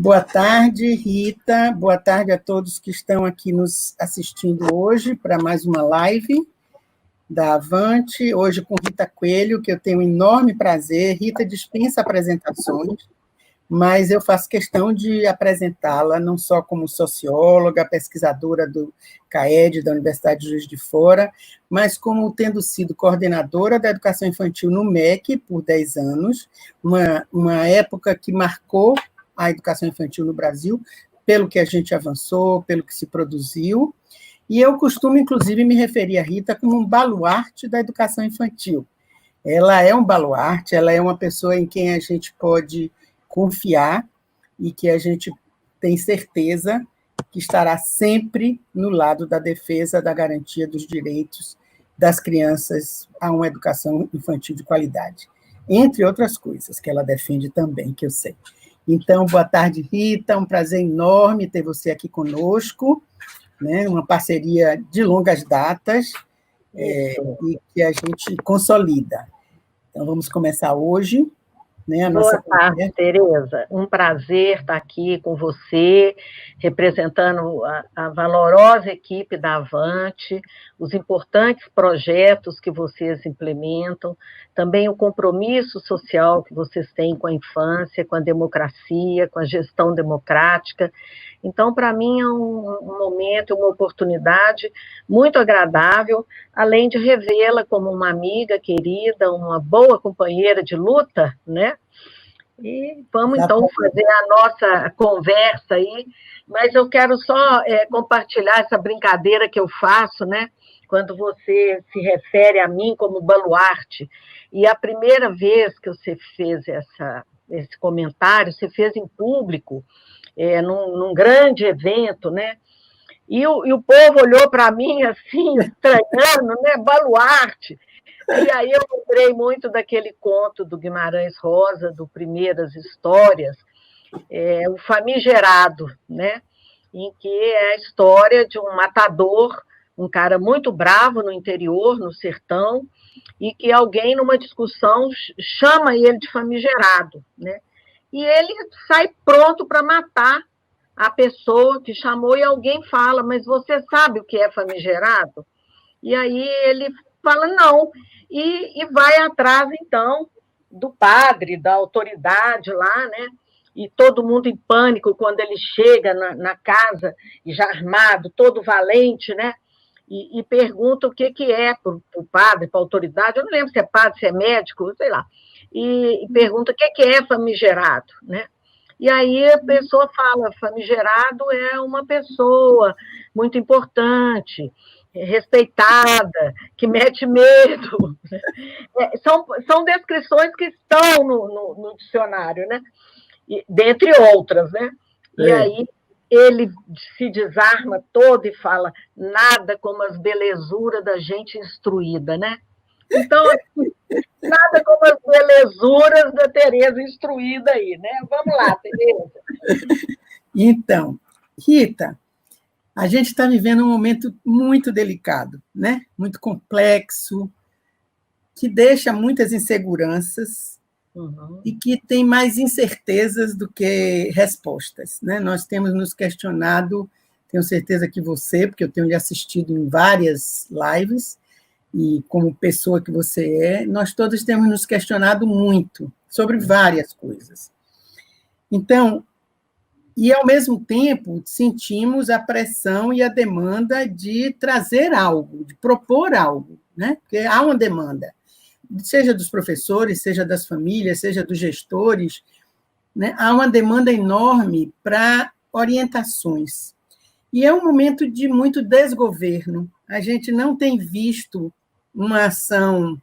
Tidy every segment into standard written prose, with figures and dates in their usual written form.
Boa tarde, Rita. Boa tarde a todos que estão aqui nos assistindo hoje para mais uma live da Avante, hoje com Rita Coelho, que eu tenho um enorme prazer. Rita dispensa apresentações, mas eu faço questão de apresentá-la não só como socióloga, pesquisadora do CAED, da Universidade de Juiz de Fora, mas como tendo sido coordenadora da educação infantil no MEC por 10 anos, uma época que marcou a educação infantil no Brasil, pelo que a gente avançou, pelo que se produziu, e eu costumo, inclusive, me referir a Rita como um baluarte da educação infantil. Ela é um baluarte, ela é uma pessoa em quem a gente pode confiar e que a gente tem certeza que estará sempre no lado da defesa, da garantia dos direitos das crianças a uma educação infantil de qualidade, entre outras coisas que ela defende também, que eu sei. Então, boa tarde, Rita, um prazer enorme ter você aqui conosco, né? Uma parceria de longas datas, e que a gente consolida. Então, vamos começar hoje, né, a nossa Boa tarde, Tereza. Um prazer estar aqui com você, representando a valorosa equipe da Avante, os importantes projetos que vocês implementam, também o compromisso social que vocês têm com a infância, com a democracia, com a gestão democrática. Então, para mim, é um momento, uma oportunidade muito agradável, além de revê-la como uma amiga querida, uma boa companheira de luta, né? E vamos, então, fazer a nossa conversa aí, mas eu quero só compartilhar essa brincadeira que eu faço, né? Quando você se refere a mim como baluarte, e a primeira vez que você fez esse comentário, você fez em público, num grande evento, né? E o povo olhou para mim assim, estranhando, né? Baluarte. E aí eu lembrei muito daquele conto do Guimarães Rosa, do Primeiras Histórias, o Famigerado, né? Em que é a história de um matador, um cara muito bravo no interior, no sertão, e que alguém, numa discussão, chama ele de famigerado, né? E ele sai pronto para matar a pessoa que chamou, e alguém fala, mas você sabe o que é famigerado? E aí ele fala, não, e vai atrás, então, do padre, da autoridade lá, né? E todo mundo em pânico quando ele chega na casa, já armado, todo valente, né? E pergunta o que é para o padre, para a autoridade, eu não lembro se é padre, se é médico, sei lá, e pergunta o que é famigerado, né? E aí a pessoa fala, famigerado é uma pessoa muito importante, respeitada, que mete medo. São descrições que estão no dicionário, né? Dentre outras, né? E aí ele se desarma todo e fala, nada como as belezuras da gente instruída, né? Então, assim, nada como as belezuras da Tereza instruída aí, né? Vamos lá, Tereza. Então, Rita, a gente está vivendo um momento muito delicado, né? Muito complexo, que deixa muitas inseguranças e que tem mais incertezas do que respostas, né? Nós temos nos questionado, tenho certeza que você, porque eu tenho lhe assistido em várias lives, e como pessoa que você é, nós todos temos nos questionado muito sobre várias coisas. Então, e, ao mesmo tempo, sentimos a pressão e a demanda de trazer algo, de propor algo, né? Porque há uma demanda, seja dos professores, seja das famílias, seja dos gestores, né? Há uma demanda enorme para orientações. E é um momento de muito desgoverno. A gente não tem visto uma ação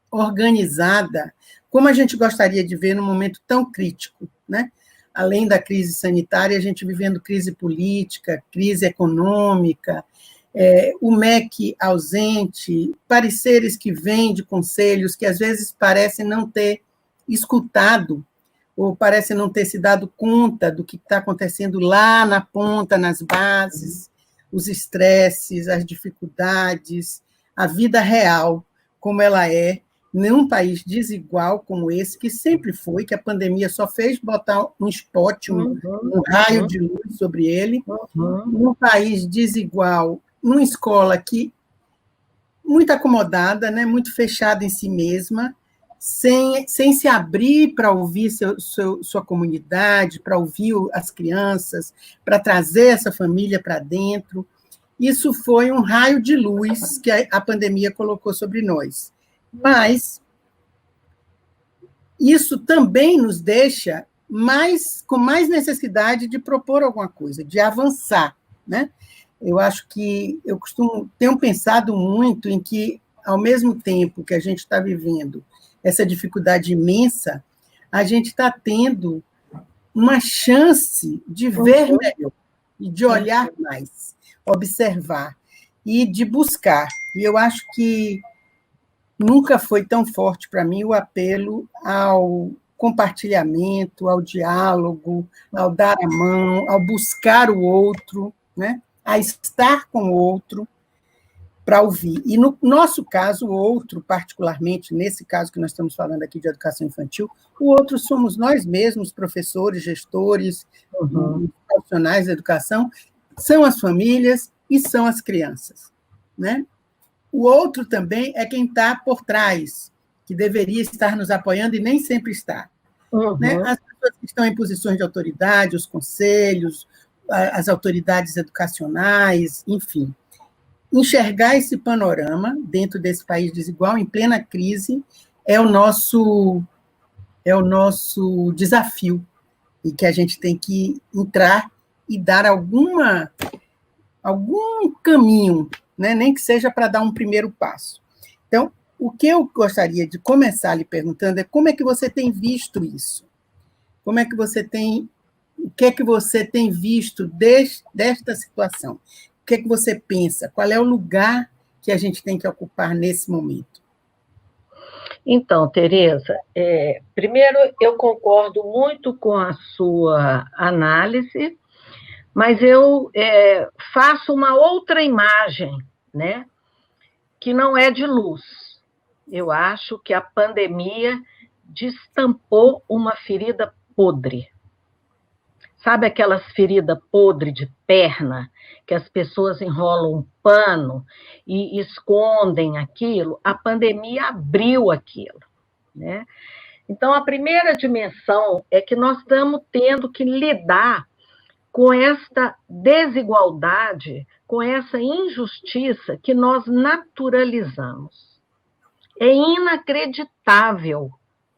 organizada como a gente gostaria de ver num momento tão crítico, né? Além da crise sanitária, a gente vivendo crise política, crise econômica, o MEC ausente, pareceres que vêm de conselhos que às vezes parecem não ter escutado ou parecem não ter se dado conta do que está acontecendo lá na ponta, nas bases, os estresses, as dificuldades, a vida real, como ela é, num país desigual como esse, que sempre foi, que a pandemia só fez botar um spot, um raio de luz sobre ele, num país desigual, numa escola que muito acomodada, né, muito fechada em si mesma, sem se abrir para ouvir sua comunidade, para ouvir as crianças, para trazer essa família para dentro. Isso foi um raio de luz que a pandemia colocou sobre nós. Mas isso também nos deixa com mais necessidade de propor alguma coisa, de avançar, né? Eu acho que tenho pensado muito em que, ao mesmo tempo que a gente está vivendo essa dificuldade imensa, a gente está tendo uma chance de ver melhor, e de olhar mais, observar e de buscar. E eu acho que nunca foi tão forte para mim o apelo ao compartilhamento, ao diálogo, ao dar a mão, ao buscar o outro, né? A estar com o outro para ouvir. E, no nosso caso, o outro, particularmente, nesse caso que nós estamos falando aqui de educação infantil, o outro somos nós mesmos, professores, gestores, profissionais da educação, são as famílias e são as crianças, né? O outro também é quem está por trás, que deveria estar nos apoiando e nem sempre está. Né? As pessoas que estão em posições de autoridade, os conselhos, as autoridades educacionais, enfim. Enxergar esse panorama dentro desse país desigual, em plena crise, é o nosso desafio, e que a gente tem que entrar e dar algum caminho, né? Nem que seja para dar um primeiro passo. Então, o que eu gostaria de começar lhe perguntando é como é que você tem visto isso? O que é que você tem visto desta situação? O que é que você pensa? Qual é o lugar que a gente tem que ocupar nesse momento? Então, Tereza, primeiro eu concordo muito com a sua análise, mas eu faço uma outra imagem, né, que não é de luz. Eu acho que a pandemia destampou uma ferida podre. Sabe aquelas feridas podres de perna, que as pessoas enrolam um pano e escondem aquilo? A pandemia abriu aquilo, né? Então, a primeira dimensão é que nós estamos tendo que lidar com esta desigualdade, com essa injustiça que nós naturalizamos. É inacreditável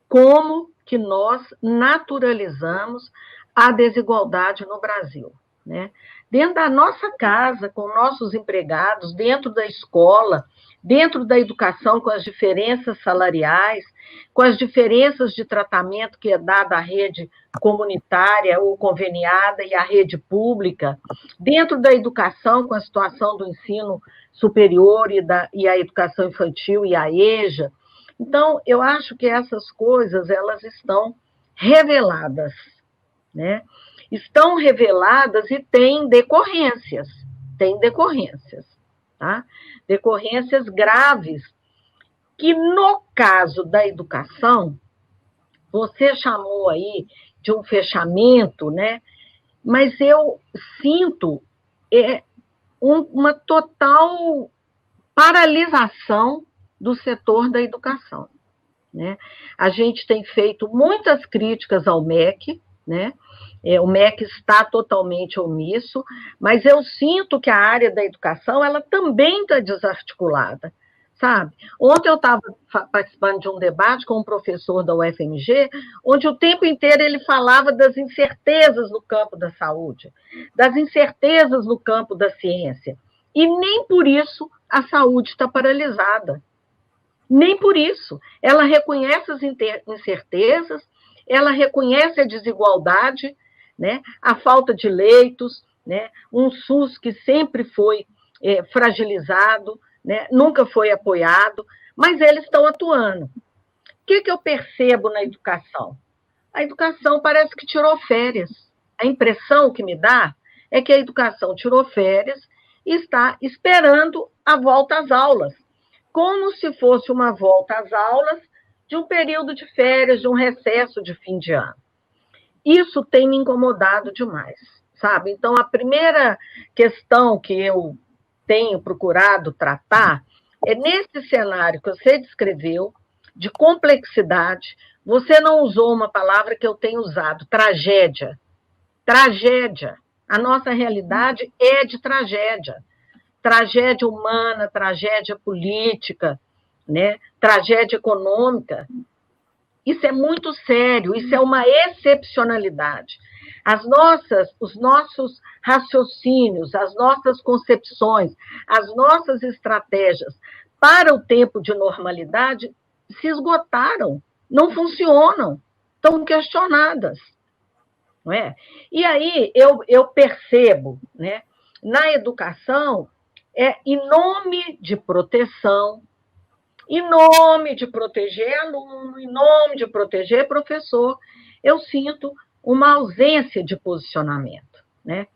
como que nós naturalizamos a desigualdade no Brasil, né? Dentro da nossa casa, com nossos empregados, dentro da escola, dentro da educação, com as diferenças salariais, com as diferenças de tratamento que é dada à rede comunitária ou conveniada e à rede pública, dentro da educação, com a situação do ensino superior e a educação infantil e a EJA. Então, eu acho que essas coisas, elas estão reveladas, né? Estão reveladas e têm decorrências, tá? Decorrências graves, que no caso da educação, você chamou aí de um fechamento, né? Mas eu sinto uma total paralisação do setor da educação, né? A gente tem feito muitas críticas ao MEC, né? O MEC está totalmente omisso, mas eu sinto que a área da educação ela também está desarticulada, sabe? Ontem eu estava participando de um debate com um professor da UFMG, onde o tempo inteiro ele falava das incertezas no campo da saúde, das incertezas no campo da ciência, e nem por isso a saúde está paralisada. Nem por isso. Ela reconhece as incertezas, ela reconhece a desigualdade, né? A falta de leitos, né? Um SUS que sempre foi fragilizado, né? Nunca foi apoiado, mas eles estão atuando. O que eu percebo na educação? A educação parece que tirou férias. A impressão que me dá é que a educação tirou férias e está esperando a volta às aulas, como se fosse uma volta às aulas de um período de férias, de um recesso de fim de ano. Isso tem me incomodado demais, sabe? Então, a primeira questão que eu tenho procurado tratar é nesse cenário que você descreveu, de complexidade. Você não usou uma palavra que eu tenho usado, tragédia. Tragédia. A nossa realidade é de tragédia. Tragédia humana, tragédia política, né? Tragédia econômica. Isso é muito sério, isso é uma excepcionalidade. Os nossos raciocínios, as nossas concepções, as nossas estratégias para o tempo de normalidade se esgotaram, não funcionam, estão questionadas. Não é? E aí eu percebo, né, na educação, em nome de proteção, em nome de proteger aluno, em nome de proteger professor, eu sinto uma ausência de posicionamento, né?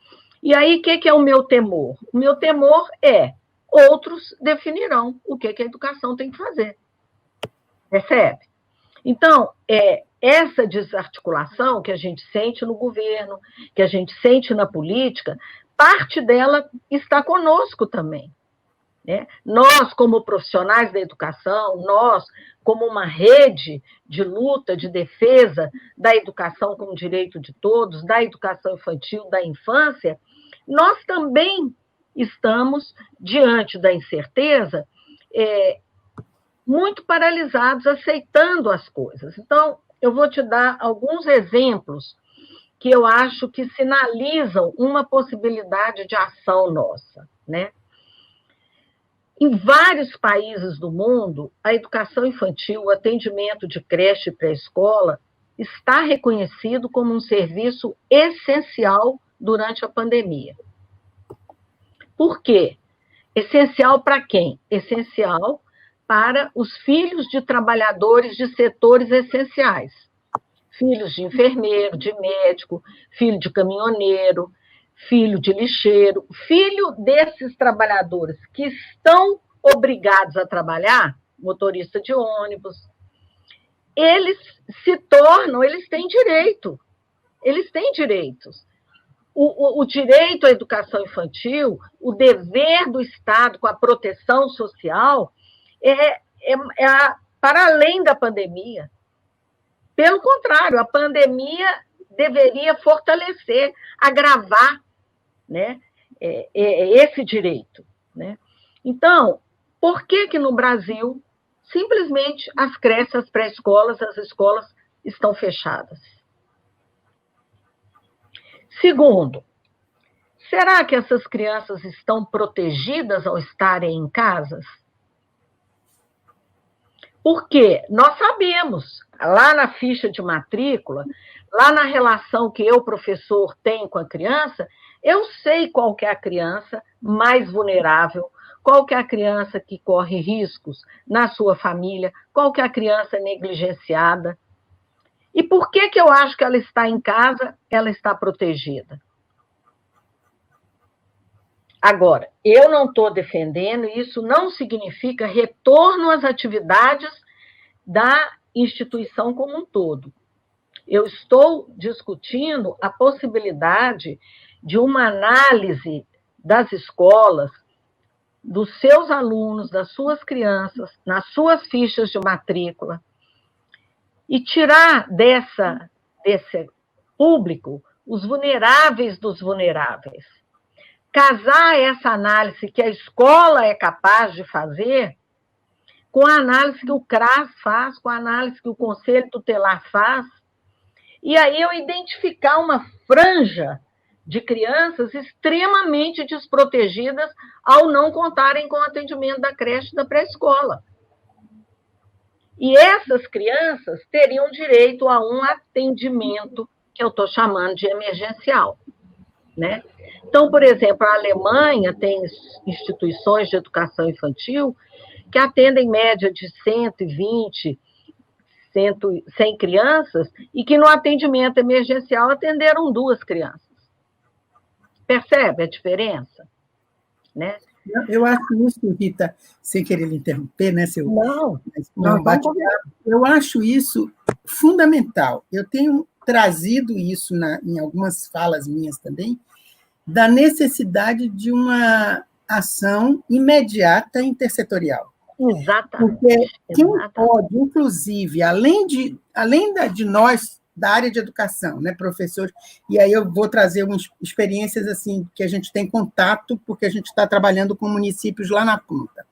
E aí, o que é o meu temor? O meu temor é outros definirão o que a educação tem que fazer. Percebe? Então, essa desarticulação que a gente sente no governo, que a gente sente na política, parte dela está conosco também. Né? Nós, como profissionais da educação, nós, como uma rede de luta, de defesa da educação como direito de todos, da educação infantil, da infância, nós também estamos diante da incerteza, muito paralisados, aceitando as coisas. Então, eu vou te dar alguns exemplos que eu acho que sinalizam uma possibilidade de ação nossa, né? Em vários países do mundo, a educação infantil, o atendimento de creche e pré-escola está reconhecido como um serviço essencial durante a pandemia. Por quê? Essencial para quem? Essencial para os filhos de trabalhadores de setores essenciais. Filhos de enfermeiro, de médico, filho de caminhoneiro, filho de lixeiro, filho desses trabalhadores que estão obrigados a trabalhar, motorista de ônibus, eles se tornam, eles têm direitos. O direito à educação infantil, o dever do Estado com a proteção social para além da pandemia. Pelo contrário, a pandemia deveria fortalecer, agravar, né, esse direito. Né? Então, por que no Brasil, simplesmente as creches, as pré-escolas, as escolas estão fechadas? Segundo, será que essas crianças estão protegidas ao estarem em casas? Porque nós sabemos, lá na ficha de matrícula, lá na relação que eu, professor, tenho com a criança, eu sei qual que é a criança mais vulnerável, qual que é a criança que corre riscos na sua família, qual que é a criança negligenciada. E por que eu acho que ela está em casa, ela está protegida? Agora, eu não estou defendendo, e isso não significa retorno às atividades da instituição como um todo. Eu estou discutindo a possibilidade de uma análise das escolas, dos seus alunos, das suas crianças, nas suas fichas de matrícula, e tirar desse público os vulneráveis dos vulneráveis. Casar essa análise que a escola é capaz de fazer com a análise que o CRAS faz, com a análise que o Conselho Tutelar faz, e aí eu identificar uma franja de crianças extremamente desprotegidas ao não contarem com o atendimento da creche e da pré-escola. E essas crianças teriam direito a um atendimento que eu estou chamando de emergencial. Né? Então, por exemplo, a Alemanha tem instituições de educação infantil que atendem média de 120, 100 crianças e que no atendimento emergencial atenderam 2 crianças. Percebe a diferença? né? Eu acho isso, Rita, sem querer lhe interromper, né, seu Não, eu acho isso fundamental. Eu tenho trazido isso em algumas falas minhas também, da necessidade de uma ação imediata intersetorial. Exatamente. Porque quem pode, inclusive, além de nós, da área de educação, né, professores, e aí eu vou trazer umas experiências assim que a gente tem contato, porque a gente está trabalhando com municípios lá na ponta.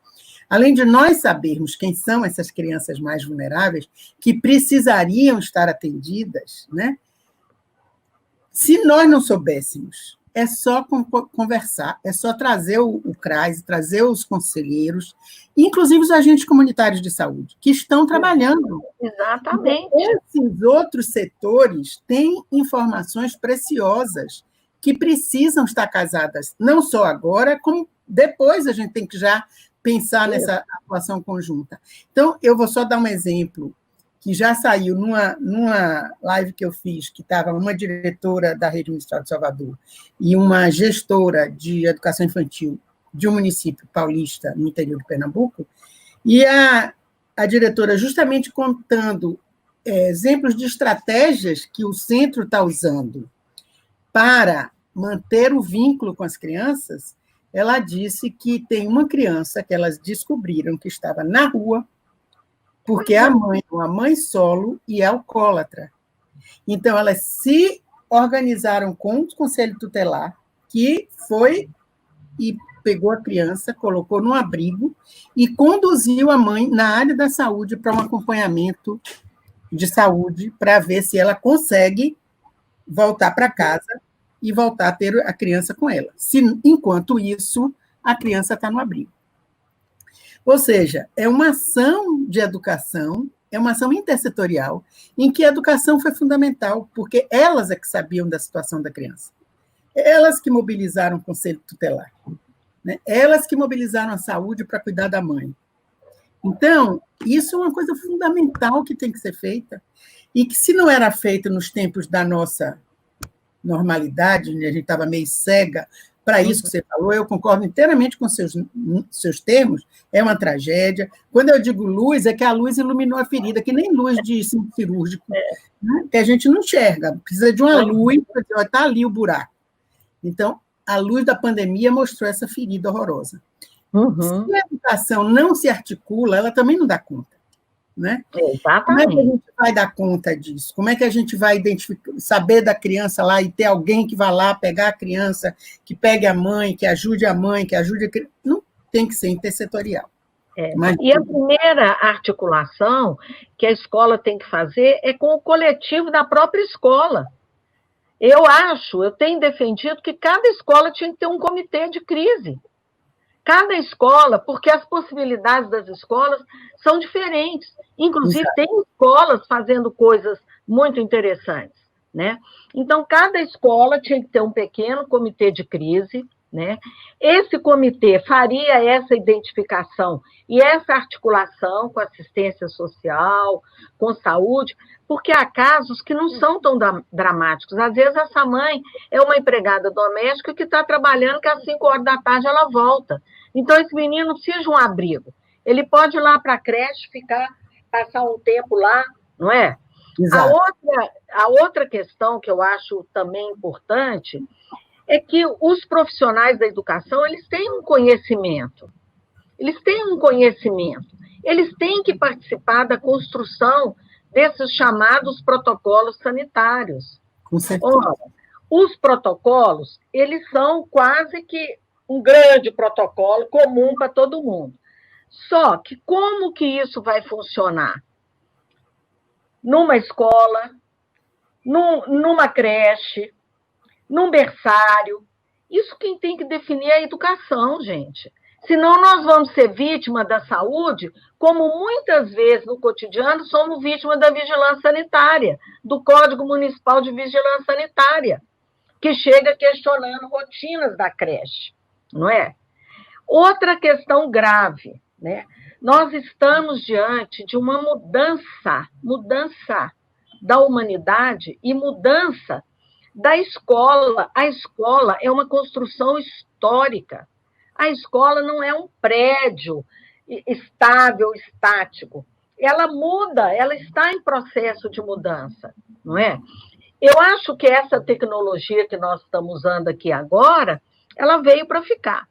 Além de nós sabermos quem são essas crianças mais vulneráveis, que precisariam estar atendidas, né? Se nós não soubéssemos, é só conversar, é só trazer o CRAS, trazer os conselheiros, inclusive os agentes comunitários de saúde, que estão trabalhando. Exatamente. Esses outros setores têm informações preciosas que precisam estar casadas, não só agora, como depois a gente tem que já pensar nessa atuação conjunta. Então, eu vou só dar um exemplo que já saiu numa live que eu fiz, que estava uma diretora da Rede Municipal de Salvador e uma gestora de educação infantil de um município paulista no interior de Pernambuco, e a diretora justamente contando exemplos de estratégias que o centro está usando para manter o vínculo com as crianças. Ela disse que tem uma criança que elas descobriram que estava na rua, porque a mãe é uma mãe solo e é alcoólatra. Então, elas se organizaram com o conselho tutelar, que foi e pegou a criança, colocou num abrigo e conduziu a mãe na área da saúde para um acompanhamento de saúde, para ver se ela consegue voltar para casa e voltar a ter a criança com ela. Enquanto isso, a criança está no abrigo. Ou seja, é uma ação de educação, é uma ação intersetorial, em que a educação foi fundamental, porque elas é que sabiam da situação da criança. Elas que mobilizaram o conselho tutelar, né? Elas que mobilizaram a saúde para cuidar da mãe. Então, isso é uma coisa fundamental que tem que ser feita, e que, se não era feito nos tempos da nossa normalidade, onde a gente estava meio cega para isso que você falou, eu concordo inteiramente com seus termos, é uma tragédia. Quando eu digo luz, é que a luz iluminou a ferida, que nem luz de centro cirúrgico, né? Que a gente não enxerga, precisa de uma luz para dizer, está ali o buraco. Então, a luz da pandemia mostrou essa ferida horrorosa. Se a educação não se articula, ela também não dá conta. Né? Exatamente. Como é que a gente vai dar conta disso? Como é que a gente vai identificar, saber da criança lá e ter alguém que vá lá pegar a criança, que pegue a mãe, que ajude a mãe, que ajude a criança? Não, tem que ser intersetorial. E a primeira articulação que a escola tem que fazer é com o coletivo da própria escola. Eu tenho defendido que cada escola tinha que ter um comitê de crise. Cada escola, porque as possibilidades das escolas são diferentes. Inclusive, tem escolas fazendo coisas muito interessantes, né? Então, cada escola tinha que ter um pequeno comitê de crise, né? Esse comitê faria essa identificação e essa articulação com assistência social, com saúde, porque há casos que não são tão dramáticos. Às vezes, essa mãe é uma empregada doméstica que está trabalhando, que às 5 horas da tarde ela volta. Então, esse menino precisa de um abrigo. Ele pode ir lá para a creche, passar um tempo lá, não é? A outra questão que eu acho também importante é que os profissionais da educação, eles têm um conhecimento. Eles têm que participar da construção desses chamados protocolos sanitários. Com certeza. Ora, os protocolos, eles são quase que um grande protocolo comum para todo mundo. Só que como que isso vai funcionar? Numa escola, numa creche, num berçário. Isso quem tem que definir é a educação, gente. Senão nós vamos ser vítima da saúde, como muitas vezes no cotidiano somos vítimas da vigilância sanitária, do Código Municipal de Vigilância Sanitária, que chega questionando rotinas da creche, não é? Outra questão grave, né? Nós estamos diante de uma mudança da humanidade e mudança da escola. A escola é uma construção histórica. A escola não é um prédio estável, estático. Ela muda, ela está em processo de mudança, não é? Eu acho que essa tecnologia que nós estamos usando aqui agora, ela veio para ficar.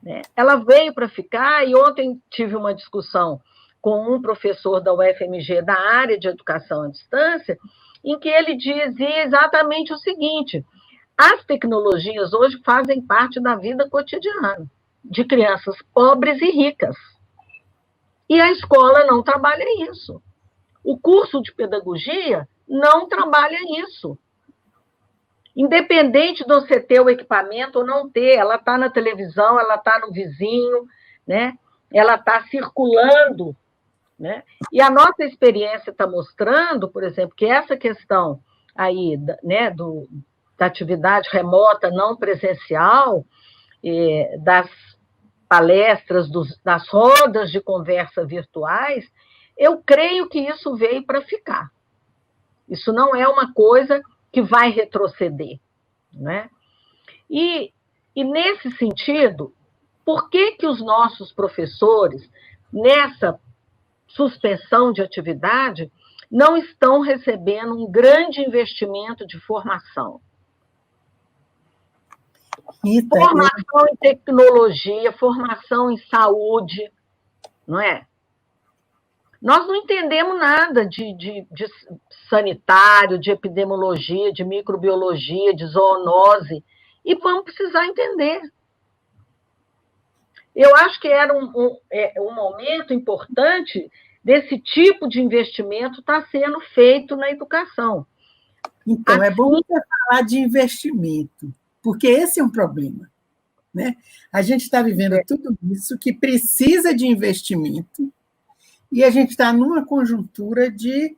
Né? Ela veio para ficar, e ontem tive uma discussão com um professor da UFMG da área de educação à distância, em que ele dizia exatamente o seguinte: as tecnologias hoje fazem parte da vida cotidiana de crianças pobres e ricas. E a escola não trabalha isso. O curso de pedagogia não trabalha isso. Independente de você ter o equipamento ou não ter, ela está na televisão, ela está no vizinho, né? Ela está circulando. Né? E a nossa experiência está mostrando, por exemplo, que essa questão aí, né, da atividade remota não presencial, das palestras, das rodas de conversa virtuais, eu creio que isso veio para ficar. Isso não é uma coisa que vai retroceder. Né? E nesse sentido, por que os nossos professores, nessa suspensão de atividade, não estão recebendo um grande investimento de formação? Rita, formação em tecnologia, formação em saúde, não é? Nós não entendemos nada de sanitário, de epidemiologia, de microbiologia, de zoonose, e vamos precisar entender. Eu acho que era um momento importante desse tipo de investimento estar sendo feito na educação. Então, é bom você falar de investimento, porque esse é um problema. Né? A gente está vivendo tudo isso que precisa de investimento, e a gente está numa conjuntura de,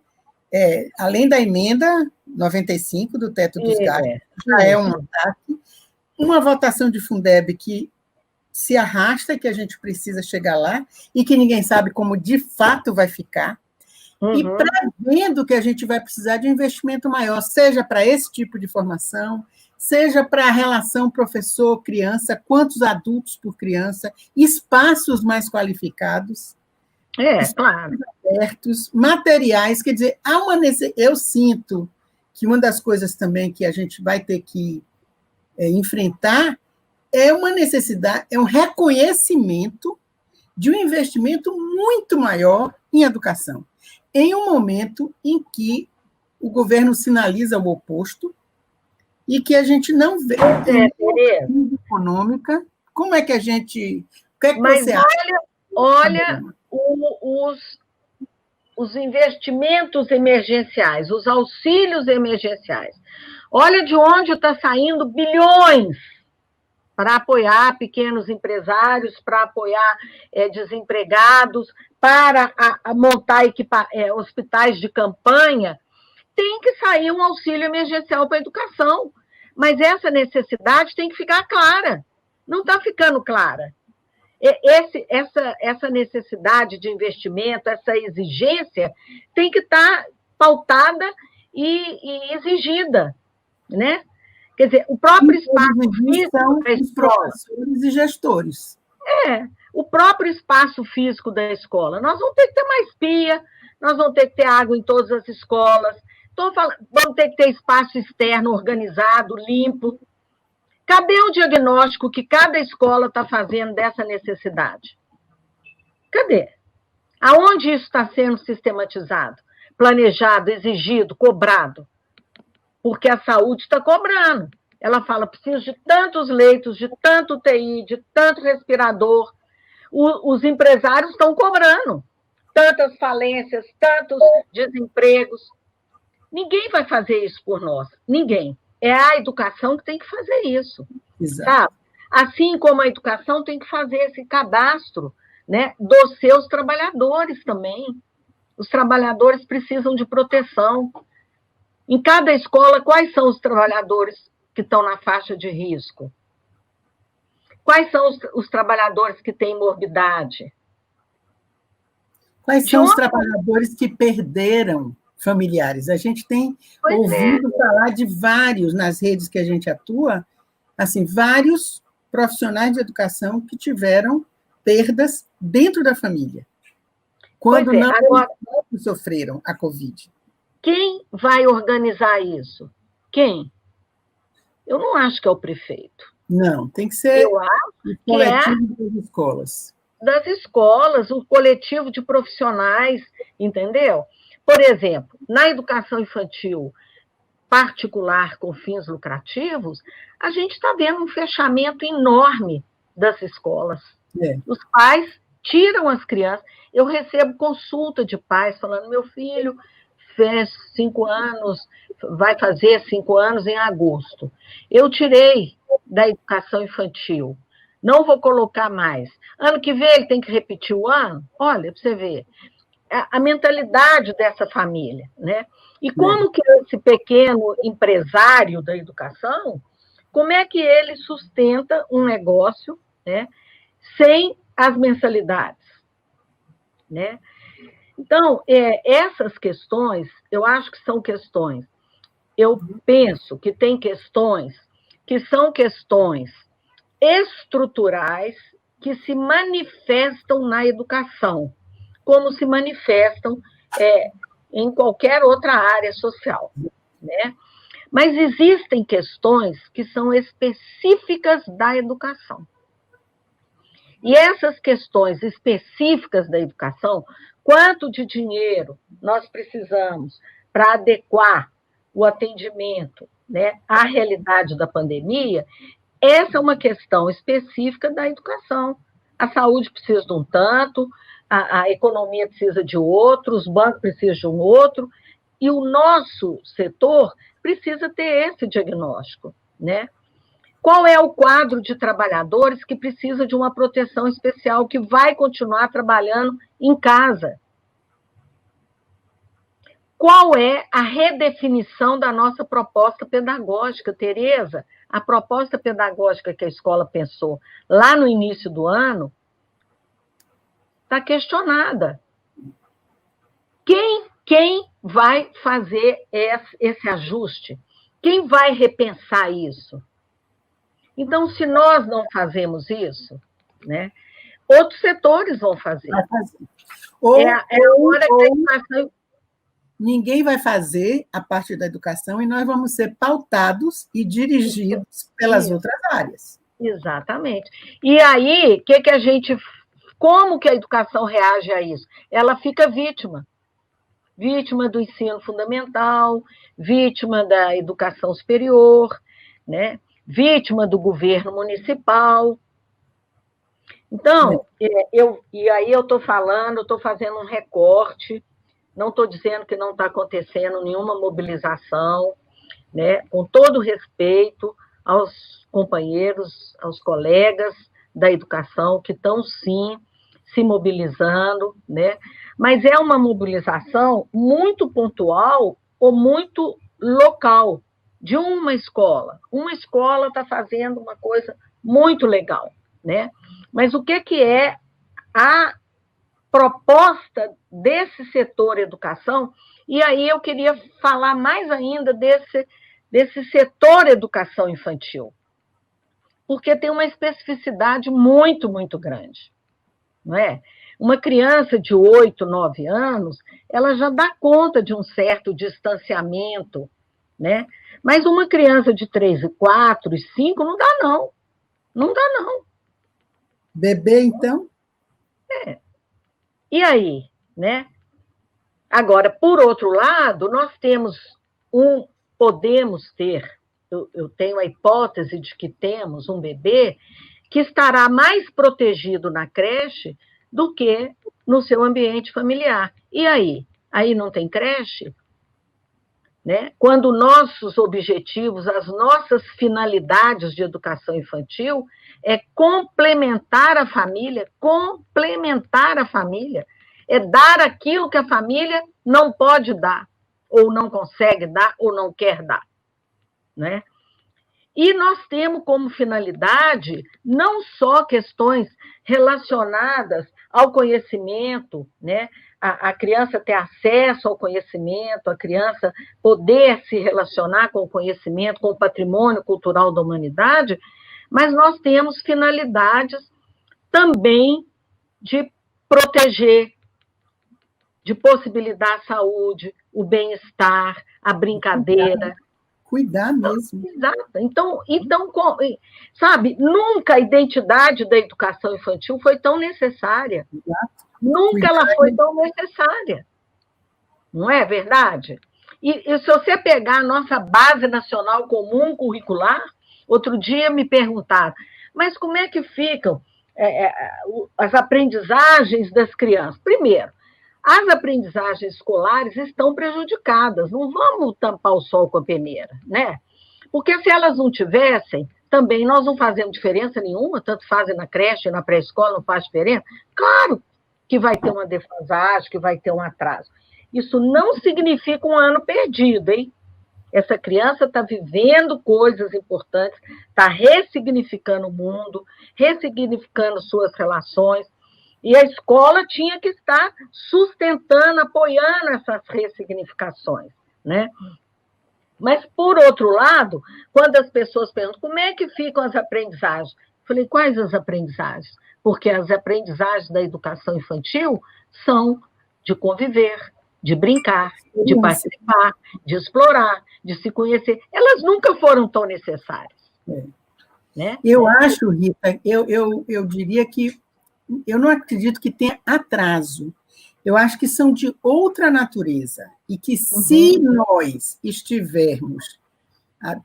além da emenda 95 do teto dos gastos, já é um ataque, uma votação de Fundeb que se arrasta, que a gente precisa chegar lá, e que ninguém sabe como de fato vai ficar, e prevendo que a gente vai precisar de um investimento maior, seja para esse tipo de formação, seja para a relação professor-criança, quantos adultos por criança, espaços mais qualificados, claro, abertos, materiais, quer dizer, eu sinto que uma das coisas também que a gente vai ter que enfrentar é uma necessidade, é um reconhecimento de um investimento muito maior em educação, em um momento em que o governo sinaliza o oposto e que a gente não vê crise econômica. Como é que a gente... O que é que você acha? Olha os investimentos emergenciais, os auxílios emergenciais. Olha de onde está saindo bilhões para apoiar pequenos empresários, para apoiar desempregados, para montar hospitais de campanha. Tem que sair um auxílio emergencial para a educação, mas essa necessidade tem que ficar clara. Não está ficando clara. Essa necessidade de investimento, essa exigência, tem que estar pautada e exigida, né? Quer dizer, o próprio espaço físico da escola... professores e gestores. O próprio espaço físico da escola. Nós vamos ter que ter mais pia, nós vamos ter que ter água em todas as escolas, vamos ter que ter espaço externo organizado, limpo. Cadê o diagnóstico que cada escola está fazendo dessa necessidade? Cadê? Aonde isso está sendo sistematizado, planejado, exigido, cobrado? Porque a saúde está cobrando. Ela fala, preciso de tantos leitos, de tanto UTI, de tanto respirador. Os empresários estão cobrando. Tantas falências, tantos desempregos. Ninguém vai fazer isso por nós. Ninguém. É a educação que tem que fazer isso. Exato. Sabe? Assim como a educação tem que fazer esse cadastro, né, dos seus trabalhadores também. Os trabalhadores precisam de proteção. Em cada escola, quais são os trabalhadores que estão na faixa de risco? Quais são os trabalhadores que têm morbidade? Quais são os trabalhadores que perderam familiares? A gente tem ouvido falar de vários nas redes que a gente atua, assim, vários profissionais de educação que tiveram perdas dentro da família, quando não agora, sofreram a Covid. Quem vai organizar isso? Quem? Eu não acho que é o prefeito. Não, tem que ser eu acho o coletivo das escolas. Das escolas, o coletivo de profissionais, entendeu? Por exemplo, na educação infantil particular com fins lucrativos, a gente está vendo um fechamento enorme das escolas. Os pais tiram as crianças. Eu recebo consulta de pais falando, meu filho fez 5 anos, vai fazer 5 anos em agosto. Eu tirei da educação infantil, não vou colocar mais. Ano que vem ele tem que repetir o ano? Olha, para você ver, a mentalidade dessa família, né? E como que esse pequeno empresário da educação, como é que ele sustenta um negócio, né, sem as mensalidades, né? Então, essas questões, eu acho que são questões, eu penso que tem questões que são questões estruturais que se manifestam na educação, como se manifestam em qualquer outra área social, né? Mas existem questões que são específicas da educação. E essas questões específicas da educação, quanto de dinheiro nós precisamos para adequar o atendimento, né, à realidade da pandemia, essa é uma questão específica da educação. A saúde precisa de um tanto, a economia precisa de outro, os bancos precisam de um outro, e o nosso setor precisa ter esse diagnóstico, né? Qual é o quadro de trabalhadores que precisa de uma proteção especial, que vai continuar trabalhando em casa? Qual é a redefinição da nossa proposta pedagógica, Tereza? A proposta pedagógica que a escola pensou lá no início do ano está questionada. Quem vai fazer esse ajuste? Quem vai repensar isso? Então, se nós não fazemos isso, né, outros setores vão fazer. Vai fazer. Ninguém vai fazer a parte da educação e nós vamos ser pautados e dirigidos pelas outras áreas. Exatamente. E aí, como que a educação reage a isso? Ela fica vítima. Vítima do ensino fundamental, vítima da educação superior, né? Vítima do governo municipal. Então, eu estou fazendo um recorte, não estou dizendo que não está acontecendo nenhuma mobilização, né? Com todo respeito aos companheiros, aos colegas da educação, que estão, sim, se mobilizando, né? Mas é uma mobilização muito pontual ou muito local, de uma escola. Uma escola está fazendo uma coisa muito legal, né? Mas o que é a proposta desse setor educação? E aí eu queria falar mais ainda desse setor educação infantil, porque tem uma especificidade muito, muito grande, não é? Uma criança de 8, 9 anos, ela já dá conta de um certo distanciamento, né? Mas uma criança de 3, 4 e 5 não dá, não. Não dá, não. Bebê, então? E aí, né? Agora, por outro lado, nós podemos ter, eu tenho a hipótese de que temos um bebê que estará mais protegido na creche do que no seu ambiente familiar. E aí? Aí não tem creche? Né? Quando nossos objetivos, as nossas finalidades de educação infantil é complementar a família, é dar aquilo que a família não pode dar, ou não consegue dar, ou não quer dar, né? E nós temos como finalidade não só questões relacionadas ao conhecimento, né? A criança ter acesso ao conhecimento, a criança poder se relacionar com o conhecimento, com o patrimônio cultural da humanidade, mas nós temos finalidades também de proteger, de possibilitar a saúde, o bem-estar, a brincadeira. Cuidar mesmo. Exato. Então, sabe, nunca a identidade da educação infantil foi tão necessária. Exato. Nunca ela foi tão necessária. Não é verdade? E se você pegar a nossa base nacional comum curricular, outro dia me perguntaram, mas como é que ficam as aprendizagens das crianças? Primeiro, as aprendizagens escolares estão prejudicadas, não vamos tampar o sol com a peneira, né? Porque se elas não tivessem, também nós não fazemos diferença nenhuma, tanto fazem na creche, na pré-escola, não faz diferença. Claro que vai ter uma defasagem, que vai ter um atraso. Isso não significa um ano perdido, hein? Essa criança está vivendo coisas importantes, está ressignificando o mundo, ressignificando suas relações, e a escola tinha que estar sustentando, apoiando essas ressignificações, né? Mas, por outro lado, quando as pessoas perguntam como é que ficam as aprendizagens, eu falei, quais as aprendizagens? Porque as aprendizagens da educação infantil são de conviver, de brincar, de participar, de explorar, de se conhecer. Elas nunca foram tão necessárias. Né? Eu acho, Rita, eu diria que eu não acredito que tenha atraso. Eu acho que são de outra natureza. E que se nós estivermos...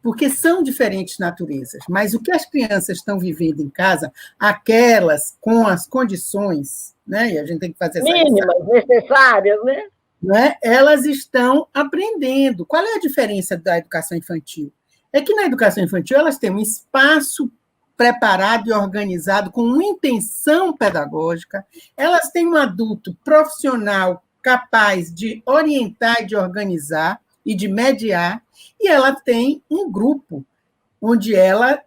Porque são diferentes naturezas, mas o que as crianças estão vivendo em casa, aquelas com as condições, né? E a gente tem que fazer essa mínimas, necessárias, né? Não é? Elas estão aprendendo. Qual é a diferença da educação infantil? É que na educação infantil elas têm um espaço preparado e organizado com uma intenção pedagógica, elas têm um adulto profissional capaz de orientar e de organizar e de mediar, e ela tem um grupo onde ela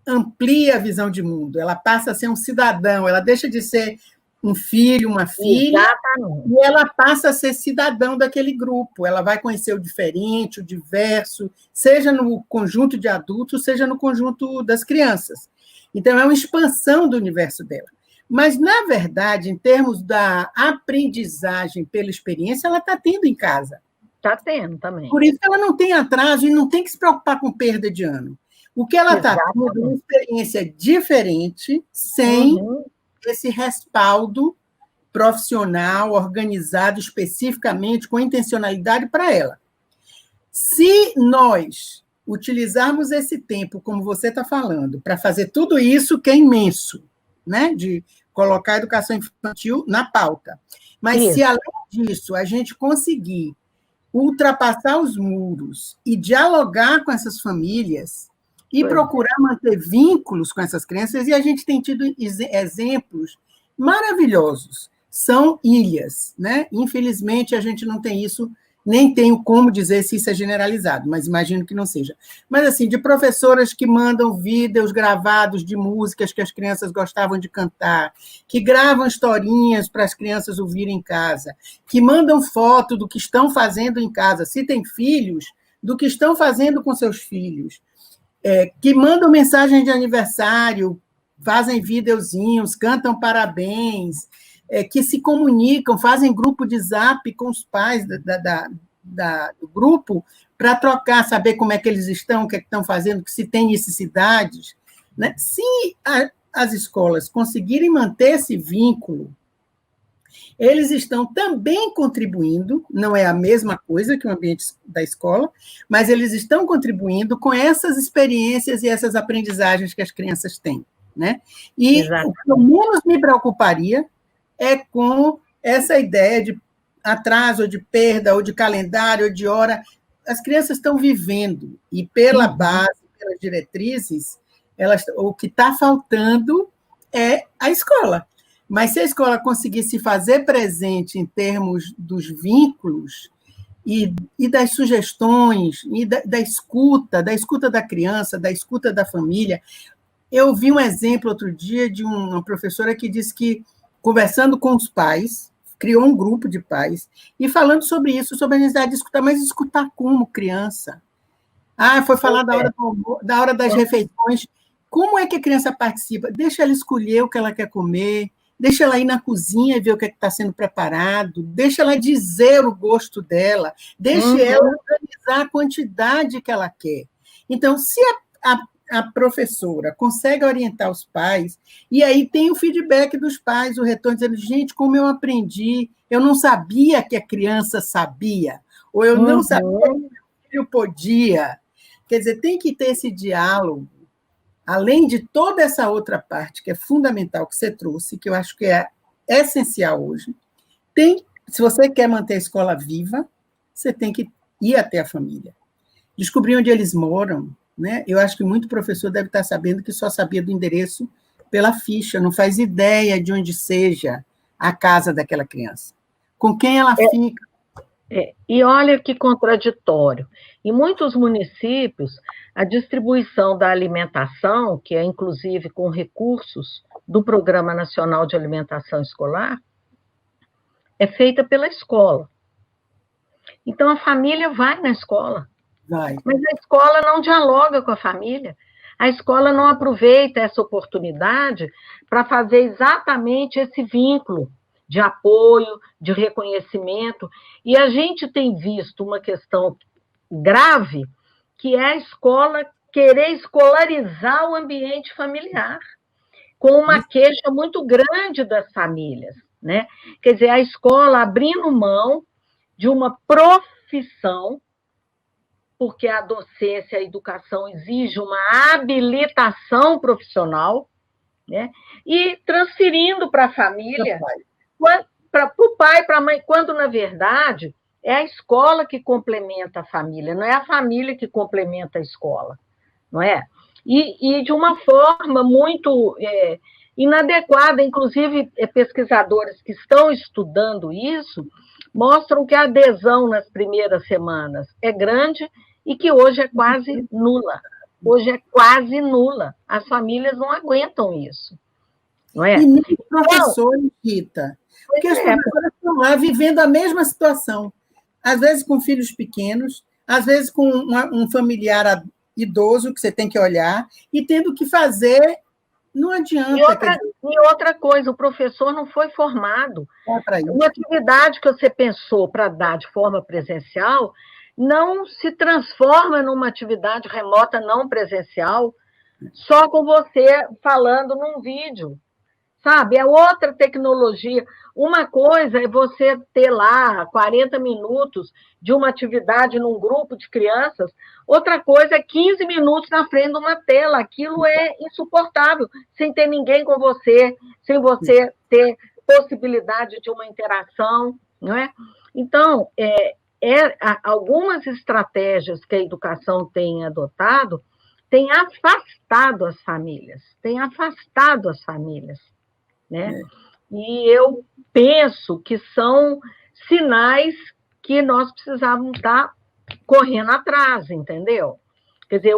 amplia a visão de mundo, ela passa a ser um cidadão, ela deixa de ser um filho, uma filha, exatamente, e ela passa a ser cidadão daquele grupo, ela vai conhecer o diferente, o diverso, seja no conjunto de adultos, seja no conjunto das crianças. Então, é uma expansão do universo dela. Mas, na verdade, em termos da aprendizagem pela experiência, ela está tendo em casa. Está tendo também. Por isso ela não tem atraso e não tem que se preocupar com perda de ano. O que ela está tendo é uma experiência diferente, sem esse respaldo profissional, organizado especificamente, com intencionalidade para ela. Se nós utilizarmos esse tempo, como você está falando, para fazer tudo isso que é imenso, né? De colocar a educação infantil na pauta. Mas se, além disso, a gente conseguir ultrapassar os muros e dialogar com essas famílias e procurar manter vínculos com essas crianças, e a gente tem tido exemplos maravilhosos. São ilhas, né? Infelizmente, a gente não tem isso, nem tenho como dizer se isso é generalizado, mas imagino que não seja. Mas, assim, de professoras que mandam vídeos gravados de músicas que as crianças gostavam de cantar, que gravam historinhas para as crianças ouvirem em casa, que mandam foto do que estão fazendo em casa, se têm filhos, do que estão fazendo com seus filhos, que mandam mensagem de aniversário, fazem videozinhos, cantam parabéns, que se comunicam, fazem grupo de zap com os pais do grupo para trocar, saber como é que eles estão, o que é que estão fazendo, se tem necessidades. Né? Se as escolas conseguirem manter esse vínculo, eles estão também contribuindo, não é a mesma coisa que o ambiente da escola, mas eles estão contribuindo com essas experiências e essas aprendizagens que as crianças têm. Né? E o que eu menos me preocuparia é com essa ideia de atraso, ou de perda, ou de calendário, ou de hora. As crianças estão vivendo, e pela base, pelas diretrizes, o que está faltando é a escola. Mas se a escola conseguir se fazer presente em termos dos vínculos e das sugestões, e da escuta da criança, da escuta da família. Eu vi um exemplo outro dia de uma professora que disse que, conversando com os pais, criou um grupo de pais, e falando sobre isso, sobre a necessidade de escutar, mas escutar como criança? Foi falar da hora das refeições. Como é que a criança participa? Deixa ela escolher o que ela quer comer, deixa ela ir na cozinha e ver o que está sendo preparado, deixa ela dizer o gosto dela, deixa ela organizar a quantidade que ela quer. Então, se a professora consegue orientar os pais, e aí tem o feedback dos pais, o retorno dizendo, gente, como eu aprendi, eu não sabia que a criança sabia, ou eu não sabia que o filho podia. Quer dizer, tem que ter esse diálogo, além de toda essa outra parte que é fundamental que você trouxe, que eu acho que é essencial hoje. Se você quer manter a escola viva, você tem que ir até a família, descobrir onde eles moram, né? Eu acho que muito professor deve estar sabendo que só sabia do endereço pela ficha, não faz ideia de onde seja a casa daquela criança, com quem ela fica. E olha que contraditório. Em muitos municípios, a distribuição da alimentação, que é inclusive com recursos do Programa Nacional de Alimentação Escolar, é feita pela escola. Então, a família vai na escola. Vai. Mas a escola não dialoga com a família. A escola não aproveita essa oportunidade para fazer exatamente esse vínculo de apoio, de reconhecimento. E a gente tem visto uma questão grave, que é a escola querer escolarizar o ambiente familiar, com uma queixa muito grande das famílias, né? Quer dizer, a escola abrindo mão de uma profissão, porque a docência, a educação exige uma habilitação profissional, né? E transferindo para a família, para o pai, para a mãe, quando, na verdade, é a escola que complementa a família, não é a família que complementa a escola, não é? E de uma forma muito inadequada, inclusive pesquisadores que estão estudando isso mostram que a adesão nas primeiras semanas é grande e que hoje é quase nula. Hoje é quase nula. As famílias não aguentam isso. Não é? E nem professores, Rita, porque as professoras estão lá vivendo a mesma situação. Às vezes com filhos pequenos, às vezes com um familiar idoso que você tem que olhar, e tendo que fazer, não adianta. E outra coisa, o professor não foi formado. Uma atividade que você pensou para dar de forma presencial não se transforma numa atividade remota não presencial só com você falando num vídeo, sabe? É outra tecnologia. Uma coisa é você ter lá 40 minutos de uma atividade num grupo de crianças, outra coisa é 15 minutos na frente de uma tela. Aquilo é insuportável, sem ter ninguém com você, sem você ter possibilidade de uma interação, não é? Então, algumas estratégias que a educação tem adotado têm afastado as famílias, né? E eu penso que são sinais que nós precisávamos estar correndo atrás, entendeu? Quer dizer,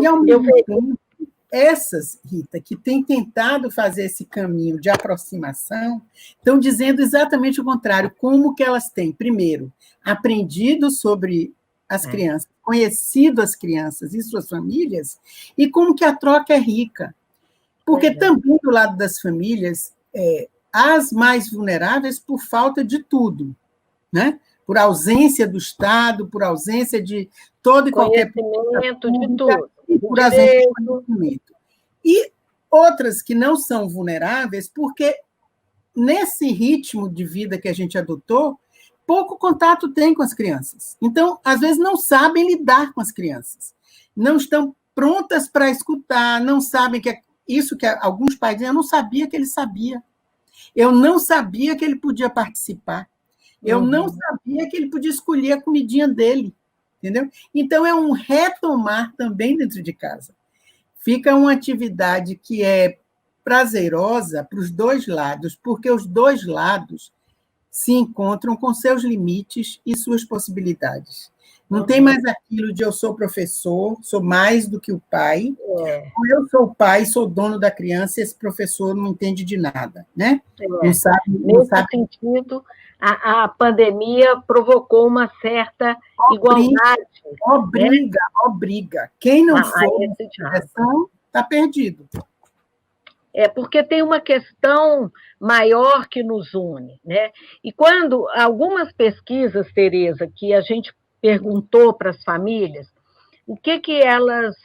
essas, Rita, que têm tentado fazer esse caminho de aproximação, estão dizendo exatamente o contrário, como que elas têm, primeiro, aprendido sobre as crianças, conhecido as crianças e suas famílias, e como que a troca é rica. Porque também do lado das famílias, as mais vulneráveis por falta de tudo, né? Por ausência do Estado, por ausência de todo e qualquer conhecimento de tudo, por ausência de conhecimento. E outras que não são vulneráveis, porque nesse ritmo de vida que a gente adotou, pouco contato tem com as crianças. Então, às vezes, não sabem lidar com as crianças, não estão prontas para escutar, não sabem que isso que alguns pais dizem, eu não sabia que ele sabia. Eu não sabia que ele podia participar. Eu não sabia que ele podia escolher a comidinha dele. Entendeu? Então, é um retomar também dentro de casa. Fica uma atividade que é prazerosa para os dois lados, porque os dois lados se encontram com seus limites e suas possibilidades. Não tem mais aquilo de eu sou professor, sou mais do que o pai, ou eu sou o pai, sou dono da criança, e esse professor não entende de nada, né? Não sabe. Nesse sentido, a pandemia provocou uma certa igualdade. Obriga. Quem não for nessa direção está perdido. porque tem uma questão maior que nos une, né? E quando algumas pesquisas, Tereza, que a gente perguntou para as famílias o que elas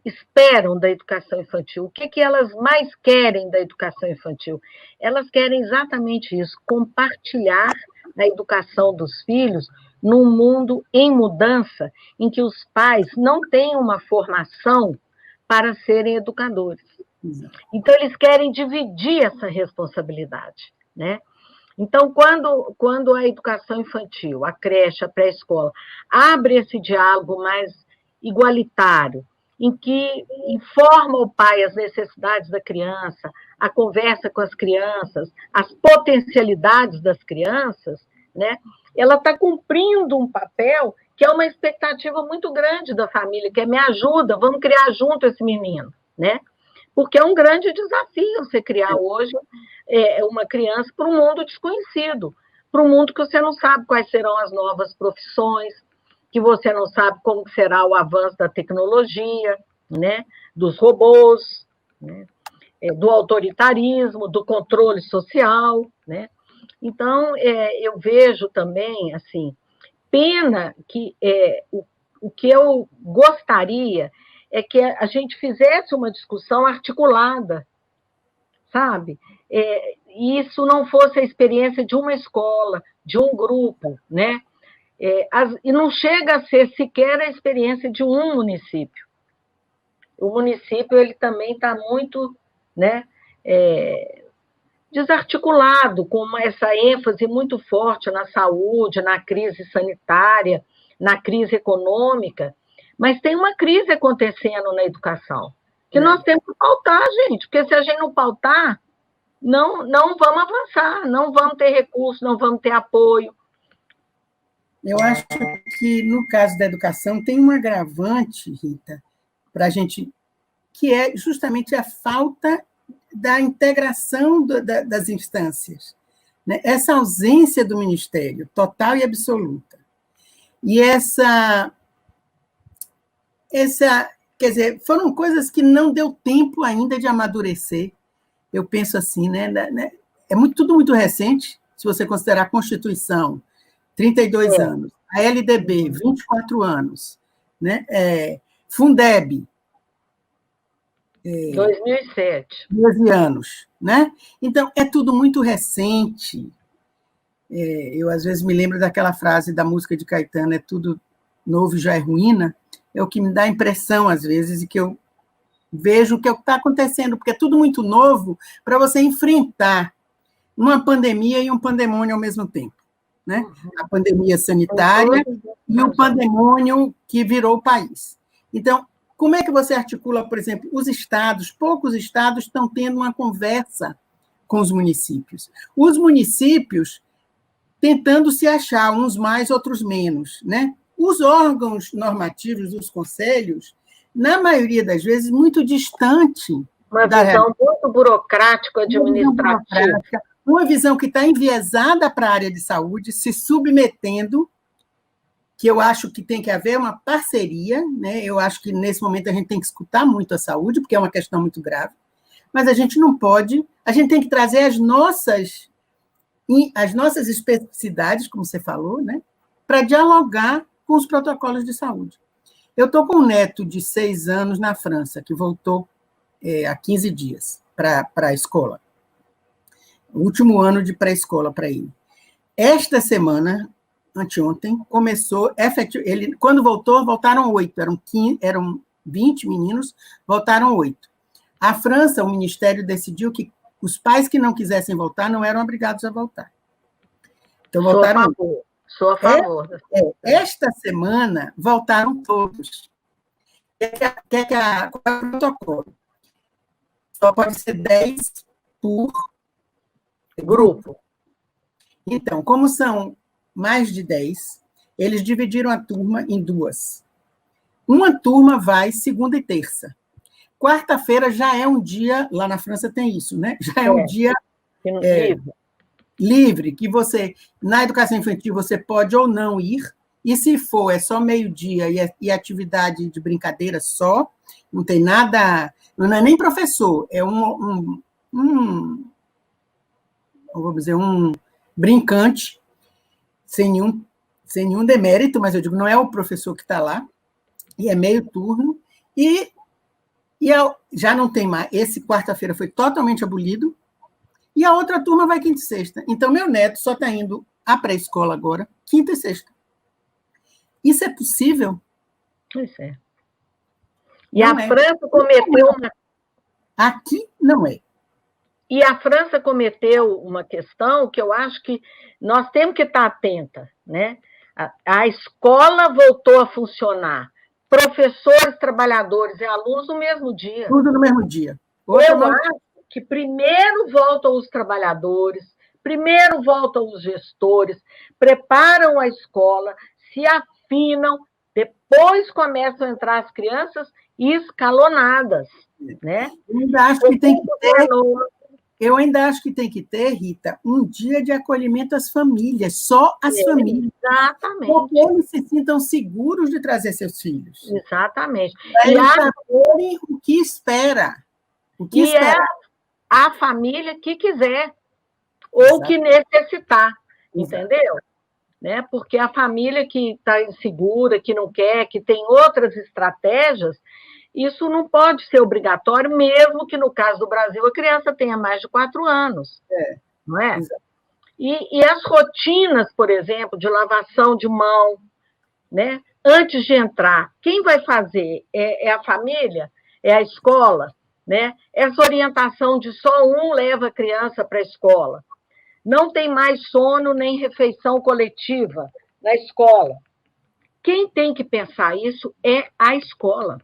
esperam da educação infantil, o que elas mais querem da educação infantil, elas querem exatamente isso, compartilhar a educação dos filhos num mundo em mudança, em que os pais não têm uma formação para serem educadores. Então, eles querem dividir essa responsabilidade, né? Então, quando a educação infantil, a creche, a pré-escola, abre esse diálogo mais igualitário, em que informa o pai as necessidades da criança, a conversa com as crianças, as potencialidades das crianças, né? Ela está cumprindo um papel que é uma expectativa muito grande da família, que é me ajuda, vamos criar junto esse menino, né? Porque é um grande desafio você criar hoje uma criança para um mundo desconhecido, para um mundo que você não sabe quais serão as novas profissões, que você não sabe como será o avanço da tecnologia, né, dos robôs, né, do autoritarismo, do controle social, né? Então, eu vejo também, assim, pena que o que eu gostaria é que a gente fizesse uma discussão articulada, sabe? E isso não fosse a experiência de uma escola, de um grupo, né? E não chega a ser sequer a experiência de um município. O município ele também está muito, né, desarticulado, com essa ênfase muito forte na saúde, na crise sanitária, na crise econômica, mas tem uma crise acontecendo na educação, que nós temos que pautar, gente, porque se a gente não pautar, não vamos avançar, não vamos ter recursos, não vamos ter apoio. Eu acho que, no caso da educação, tem um agravante, Rita, para a gente, que é justamente a falta da integração das instâncias, né? Essa ausência do Ministério, total e absoluta. E essa, quer dizer, foram coisas que não deu tempo ainda de amadurecer. Eu penso assim, né? Tudo muito recente, se você considerar a Constituição, 32 anos, a LDB, 24 anos, né? Fundeb, 2007. 12 anos, né? Então, é tudo muito recente. Eu, às vezes, me lembro daquela frase da música de Caetano, é tudo novo e já é ruína, é o que me dá a impressão, às vezes, e que eu vejo o que está acontecendo, porque é tudo muito novo para você enfrentar uma pandemia e um pandemônio ao mesmo tempo, né? A pandemia sanitária e o pandemônio que virou o país. Então, como é que você articula, por exemplo, os estados? Poucos estados estão tendo uma conversa com os municípios. Os municípios tentando se achar, uns mais, outros menos, né? Os órgãos normativos, os conselhos, na maioria das vezes, muito distante. Uma visão muito burocrático-administrativa. Uma visão que está enviesada para a área de saúde, se submetendo, que eu acho que tem que haver uma parceria, né? Eu acho que, nesse momento, a gente tem que escutar muito a saúde, porque é uma questão muito grave, mas a gente não pode, a gente tem que trazer as nossas especificidades, como você falou, né? Para dialogar com os protocolos de saúde. Eu estou com um neto de 6 anos na França, que voltou há 15 dias para a escola. O último ano de pré-escola para ele. Esta semana, anteontem, começou, ele, quando voltaram 8, eram 20 meninos, voltaram 8. A França, o Ministério decidiu que os pais que não quisessem voltar não eram obrigados a voltar. Então, voltaram. Sou a favor. Esta semana, voltaram todos. Qual é o protocolo? Só pode ser 10 por grupo. Então, como são mais de 10, eles dividiram a turma em 2. Uma turma vai segunda e terça. Quarta-feira já é um dia, lá na França tem isso, né? Já é um dia livre, que você, na educação infantil, você pode ou não ir, e se for, é só meio-dia e atividade de brincadeira só, não tem nada, não é nem professor, é vamos dizer, um brincante, sem nenhum demérito, mas eu digo, não é o professor que está lá, e é meio turno, e já não tem mais. Esse quarta-feira foi totalmente abolido, e a outra turma vai quinta e sexta. Então, meu neto só está indo à pré-escola agora, quinta e sexta. Isso é possível? Pois é. E a França cometeu uma... Aqui não é. E a França cometeu uma questão que eu acho que nós temos que estar atenta, né? A escola voltou a funcionar, professores, trabalhadores e alunos no mesmo dia. Tudo no mesmo dia. Eu acho que primeiro voltam os trabalhadores, primeiro voltam os gestores, preparam a escola, se afinam, depois começam a entrar as crianças escalonadas, né? Eu ainda acho que tem que ter... Eu ainda acho que tem que ter, Rita, um dia de acolhimento às famílias, só as famílias. Exatamente. Porque eles se sintam seguros de trazer seus filhos. Exatamente. Para eles saberem o que espera. O que espera. É a família que quiser, ou que necessitar, entendeu? Né? Porque a família que está insegura, que não quer, que tem outras estratégias, isso não pode ser obrigatório, mesmo que, no caso do Brasil, a criança tenha mais de 4 anos. Não é? E as rotinas, por exemplo, de lavação de mão, né? Antes de entrar, quem vai fazer? É a família? É a escola? Né? Essa orientação de só um leva a criança para a escola. Não tem mais sono nem refeição coletiva na escola. Quem tem que pensar isso é a escola.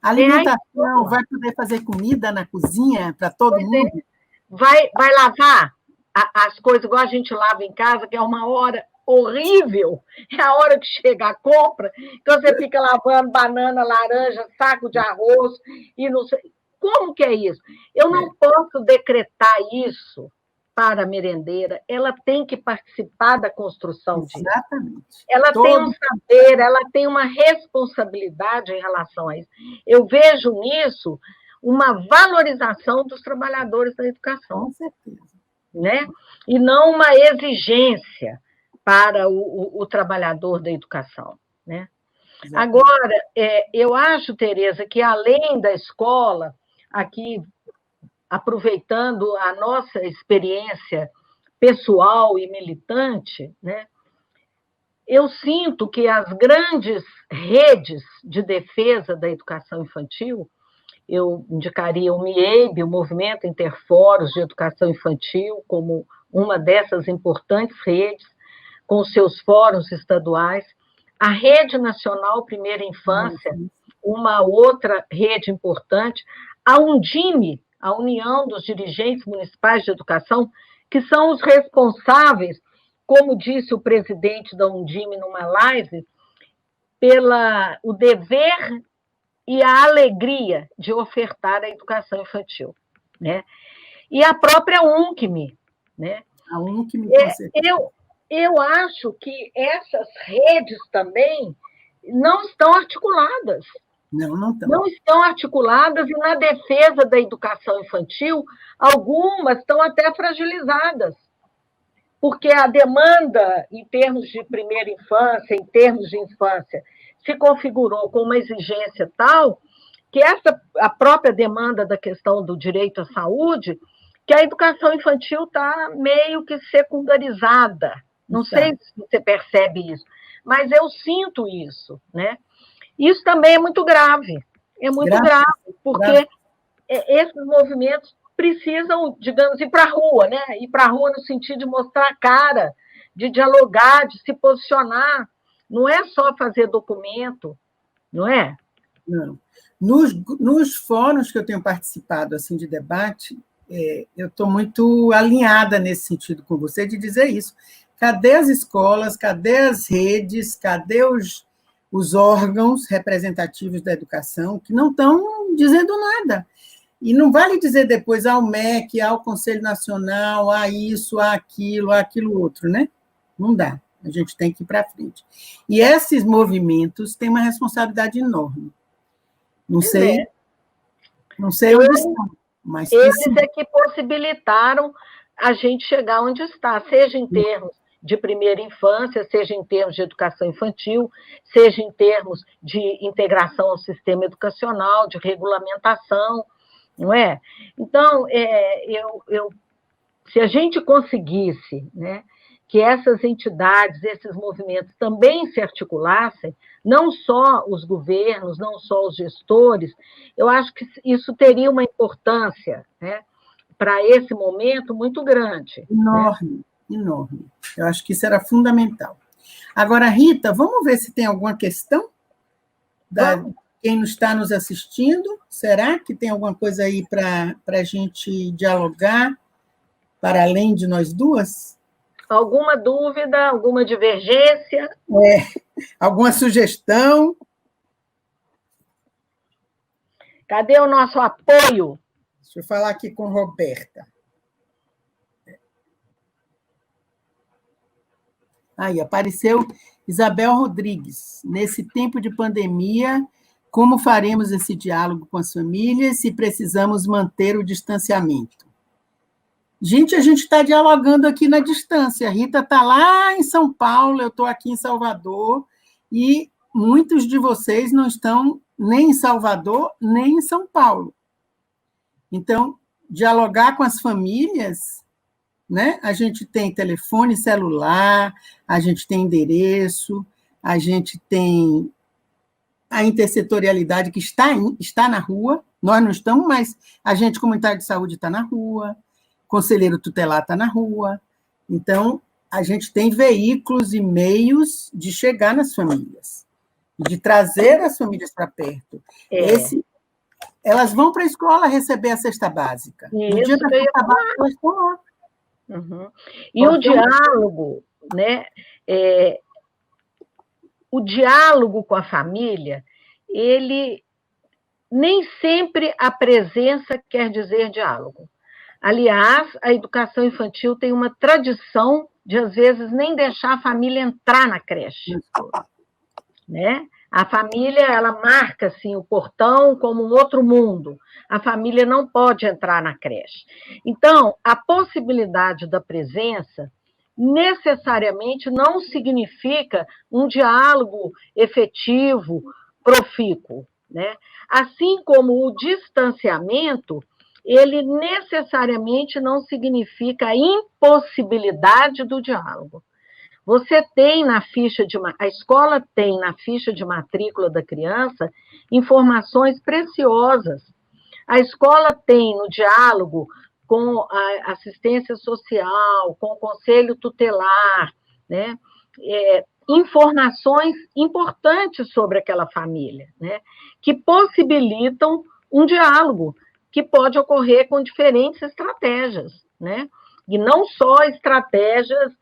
A alimentação, vai poder fazer comida na cozinha para todo mundo? Vai lavar as coisas igual a gente lava em casa, que é uma hora horrível. É a hora que chega a compra, que você fica lavando banana, laranja, saco de arroz, e não sei. Como que é isso? Eu não posso decretar isso para a merendeira, ela tem que participar da construção disso. Exatamente. Ela tem um saber, ela tem uma responsabilidade em relação a isso. Eu vejo nisso uma valorização dos trabalhadores da educação. Com certeza. Né? E não uma exigência para o trabalhador da educação. Né? Agora, eu acho, Tereza, que além da escola, aqui aproveitando a nossa experiência pessoal e militante, né, eu sinto que as grandes redes de defesa da educação infantil, eu indicaria o MIEIB, o Movimento Interforos de Educação Infantil, como uma dessas importantes redes, com seus fóruns estaduais, a Rede Nacional Primeira Infância, uma outra rede importante, a Undime, a União dos Dirigentes Municipais de Educação, que são os responsáveis, como disse o presidente da Undime numa live, o dever e a alegria de ofertar a educação infantil. Né? E a própria UNCME. Né? A UNCME, eu acho que essas redes também não estão articuladas. Não estão. Não estão articuladas, e na defesa da educação infantil, algumas estão até fragilizadas, porque a demanda, em termos de primeira infância, em termos de infância, se configurou com uma exigência tal que a própria demanda da questão do direito à saúde, que a educação infantil está meio que secundarizada. Não sei se você percebe isso, mas eu sinto isso, né? Isso também é muito grave. É muito grave, porque esses movimentos precisam, digamos, ir para a rua, né? Ir para a rua no sentido de mostrar a cara, de dialogar, de se posicionar. Não é só fazer documento, não é? Não. Nos fóruns que eu tenho participado assim, de debate, eu estou muito alinhada nesse sentido com você, de dizer isso. Cadê as escolas, cadê as redes, cadê os órgãos representativos da educação que não estão dizendo nada? E não vale dizer depois ao MEC, ao Conselho Nacional, a isso, a aquilo outro, né? Não dá. A gente tem que ir para frente. E esses movimentos têm uma responsabilidade enorme. Não sei onde estão. Mas eles é que possibilitaram a gente chegar onde está, seja em termos de primeira infância, seja em termos de educação infantil, seja em termos de integração ao sistema educacional, de regulamentação, não é? Então, se a gente conseguisse, né, que essas entidades, esses movimentos também se articulassem, não só os governos, não só os gestores, eu acho que isso teria uma importância, né, para esse momento muito grande. Enorme, né? Enorme. Eu acho que isso era fundamental. Agora, Rita, vamos ver se tem alguma questão da quem está nos assistindo. Será que tem alguma coisa aí para a gente dialogar, para além de nós duas? Alguma dúvida, alguma divergência? Alguma sugestão? Cadê o nosso apoio? Deixa eu falar aqui com Roberta. Aí, apareceu Isabel Rodrigues. Nesse tempo de pandemia, como faremos esse diálogo com as famílias se precisamos manter o distanciamento? Gente, a gente está dialogando aqui na distância. A Rita está lá em São Paulo, eu estou aqui em Salvador, e muitos de vocês não estão nem em Salvador, nem em São Paulo. Então, dialogar com as famílias, né? A gente tem telefone celular, a gente tem endereço, a gente tem a intersetorialidade que está na rua, nós não estamos, mas a gente, comunitário de saúde, está na rua, conselheiro tutelar está na rua. Então, a gente tem veículos e meios de chegar nas famílias, de trazer as famílias para perto. Elas vão para a escola receber a cesta básica. No dia da cesta básica, elas estão lá. Uhum. E o diálogo, né? O diálogo com a família, ele nem sempre a presença quer dizer diálogo. Aliás, a educação infantil tem uma tradição de, às vezes, nem deixar a família entrar na creche. Né? A família, ela marca assim, o portão como um outro mundo. A família não pode entrar na creche. Então, a possibilidade da presença necessariamente não significa um diálogo efetivo, profícuo. Né? Assim como o distanciamento, ele necessariamente não significa a impossibilidade do diálogo. Você tem na ficha a escola tem na ficha de matrícula da criança informações preciosas. A escola tem no diálogo com a assistência social, com o conselho tutelar, né? Informações importantes sobre aquela família, né? Que possibilitam um diálogo que pode ocorrer com diferentes estratégias, né? E não só estratégias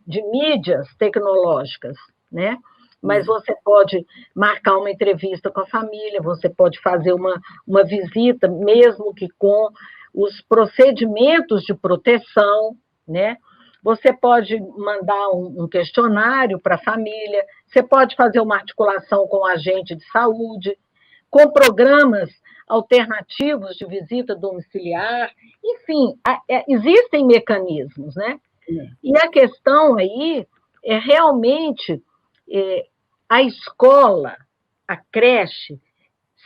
de mídias tecnológicas, né? Mas você pode marcar uma entrevista com a família, você pode fazer uma visita, mesmo que com os procedimentos de proteção, né? Você pode mandar um questionário para a família, você pode fazer uma articulação com o agente de saúde, com programas alternativos de visita domiciliar, enfim, existem mecanismos, né? E a questão aí é realmente a escola, a creche,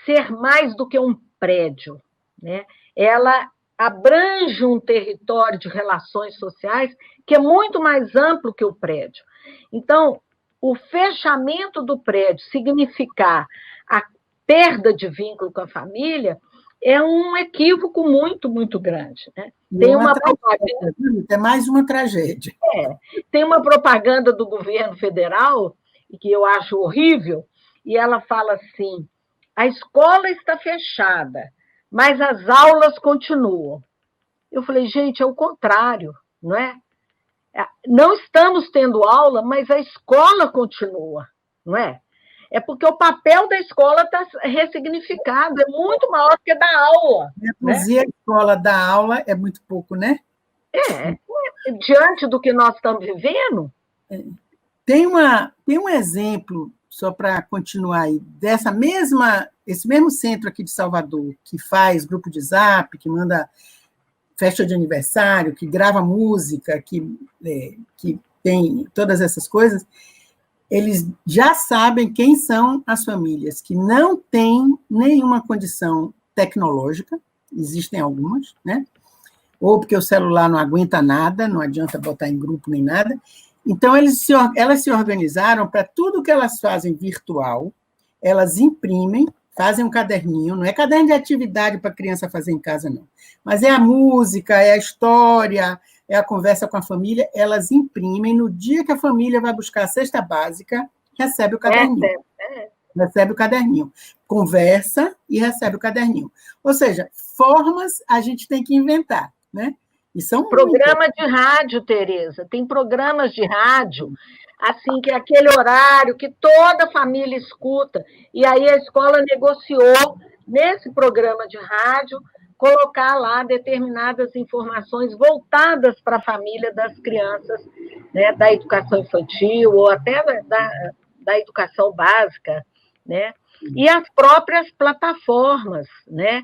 ser mais do que um prédio, né? Ela abrange um território de relações sociais que é muito mais amplo que o prédio. Então, o fechamento do prédio significar a perda de vínculo com a família é um equívoco muito, muito grande. Né? Tem uma propaganda. É mais uma tragédia. Tem uma propaganda do governo federal, que eu acho horrível, e ela fala assim: a escola está fechada, mas as aulas continuam. Eu falei, gente, é o contrário, não é? Não estamos tendo aula, mas a escola continua, não é? É porque o papel da escola está ressignificado, é muito maior que da aula. Reduzir a escola da aula é muito pouco, né? Diante do que nós estamos vivendo. Tem um exemplo, só para continuar aí, dessa mesma esse mesmo centro aqui de Salvador, que faz grupo de zap, que manda festa de aniversário, que grava música, que tem todas essas coisas, eles já sabem quem são as famílias que não têm nenhuma condição tecnológica, existem algumas, né? Ou porque o celular não aguenta nada, não adianta botar em grupo nem nada. Então, elas se organizaram para tudo que elas fazem virtual, elas imprimem, fazem um caderninho, não é caderno de atividade para a criança fazer em casa, não, mas é a música, é a história, é a conversa com a família, elas imprimem, no dia que a família vai buscar a cesta básica, recebe o caderninho. Recebe o caderninho. Conversa e recebe o caderninho. Ou seja, formas a gente tem que inventar, né? E são programa de rádio, Tereza, tem programas de rádio, assim, que é aquele horário que toda a família escuta, e aí a escola negociou, nesse programa de rádio, colocar lá determinadas informações voltadas para a família das crianças, né, da educação infantil, ou até da educação básica, né? E as próprias plataformas, né,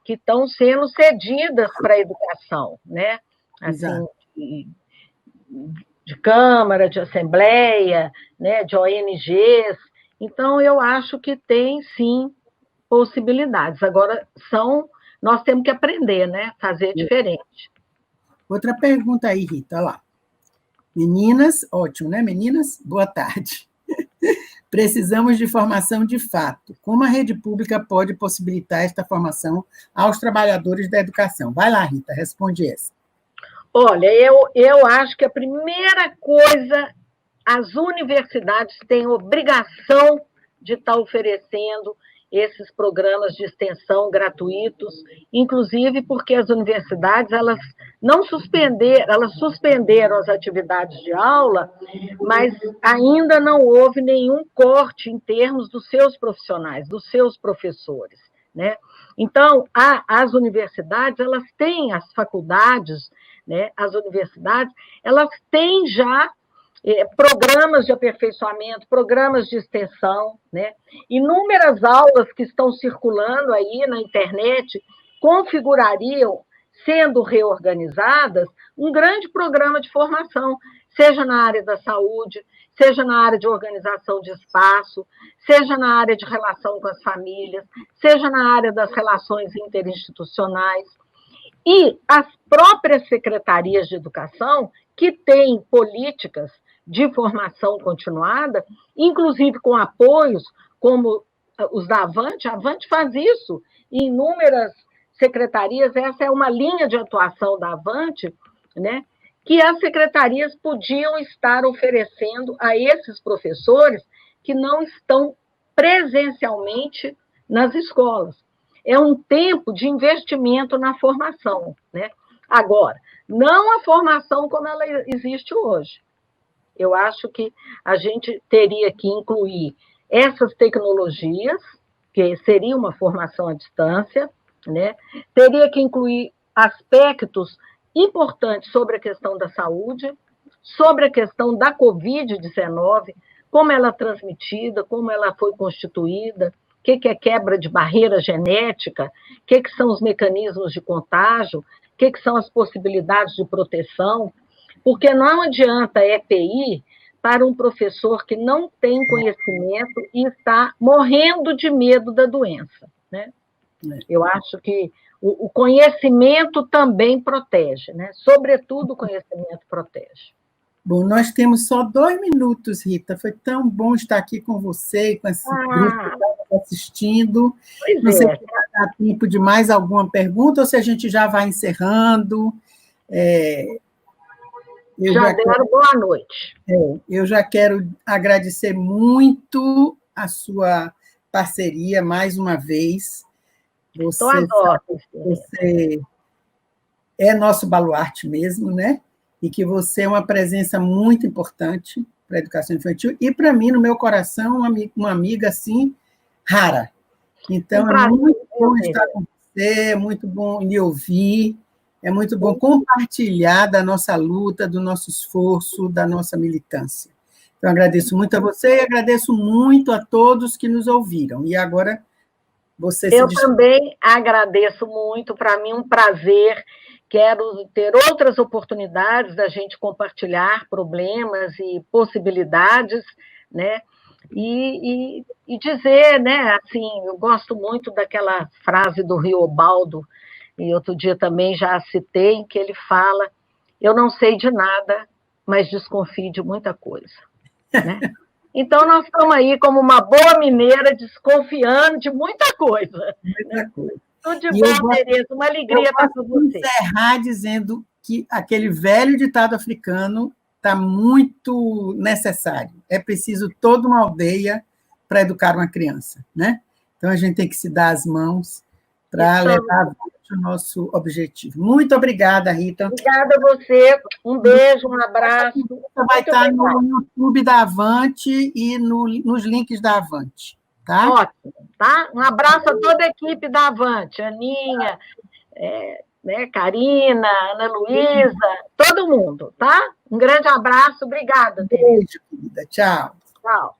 que estão sendo cedidas para a educação, né, assim, de Câmara, de Assembleia, né, de ONGs. Então, eu acho que tem, sim, possibilidades. Agora, nós temos que aprender, né, fazer diferente. Outra pergunta aí, Rita, olha lá. Meninas, ótimo, né, meninas? Boa tarde. Precisamos de formação de fato. Como a rede pública pode possibilitar esta formação aos trabalhadores da educação? Vai lá, Rita, responde essa. Olha, eu acho que a primeira coisa, as universidades têm obrigação de estar oferecendo esses programas de extensão gratuitos, inclusive porque as universidades elas suspenderam as atividades de aula, mas ainda não houve nenhum corte em termos dos seus profissionais, dos seus professores, né? Então, as universidades, elas têm as faculdades, né? As universidades, elas têm já programas de aperfeiçoamento, programas de extensão, né? Inúmeras aulas que estão circulando aí na internet configurariam, sendo reorganizadas, um grande programa de formação, seja na área da saúde, seja na área de organização de espaço, seja na área de relação com as famílias, seja na área das relações interinstitucionais. E as próprias secretarias de educação, que têm políticas de formação continuada, inclusive com apoios como os da Avante. A Avante faz isso em inúmeras secretarias, essa é uma linha de atuação da Avante, né, que as secretarias podiam estar oferecendo a esses professores que não estão presencialmente nas escolas. É um tempo de investimento na formação, né? Agora, não a formação como ela existe hoje. Eu acho que a gente teria que incluir essas tecnologias, que seria uma formação à distância, né? Teria que incluir aspectos importantes sobre a questão da saúde, sobre a questão da Covid-19, como ela é transmitida, como ela foi constituída, o que é quebra de barreira genética, o que são os mecanismos de contágio, o que são as possibilidades de proteção, porque não adianta EPI para um professor que não tem conhecimento e está morrendo de medo da doença, né? Eu acho que o conhecimento também protege, né? Sobretudo o conhecimento protege. Bom, nós temos só 2 minutos, Rita. Foi tão bom estar aqui com você, com esse grupo que está assistindo. Não sei se vai dar tempo de mais alguma pergunta ou se a gente já vai encerrando. Já deram boa noite. Eu já quero agradecer muito a sua parceria, mais uma vez. Você é nosso baluarte mesmo, né? E que você é uma presença muito importante para a educação infantil e, para mim, no meu coração, uma amiga, assim, rara. Então, é muito bom estar com você, é muito bom lhe ouvir, é muito bom compartilhar da nossa luta, do nosso esforço, da nossa militância. Então, agradeço muito a você e agradeço muito a todos que nos ouviram. E agora, você se Eu também agradeço muito, para mim um prazer. Quero ter outras oportunidades da gente compartilhar problemas e possibilidades, né? E dizer, né? Assim, eu gosto muito daquela frase do Riobaldo, e outro dia também já citei, em que ele fala: eu não sei de nada, mas desconfio de muita coisa, né? Então, nós estamos aí como uma boa mineira, desconfiando de muita coisa. Muita coisa. Tudo de bom, Tereza. Uma alegria estar com você. Encerrar dizendo que aquele velho ditado africano está muito necessário. É preciso toda uma aldeia para educar uma criança, né? Então, a gente tem que se dar as mãos para levar o nosso objetivo. Muito obrigada, Rita. Obrigada a você. Um beijo, um abraço. Vai estar no YouTube da Avante e nos links da Avante. Tá? Ótimo. Tá? Um abraço a toda a equipe da Avante. Aninha, Karina, Ana Luísa, todo mundo. Tá? Um grande abraço. Obrigada. Beijo, querida. Tchau. Tchau.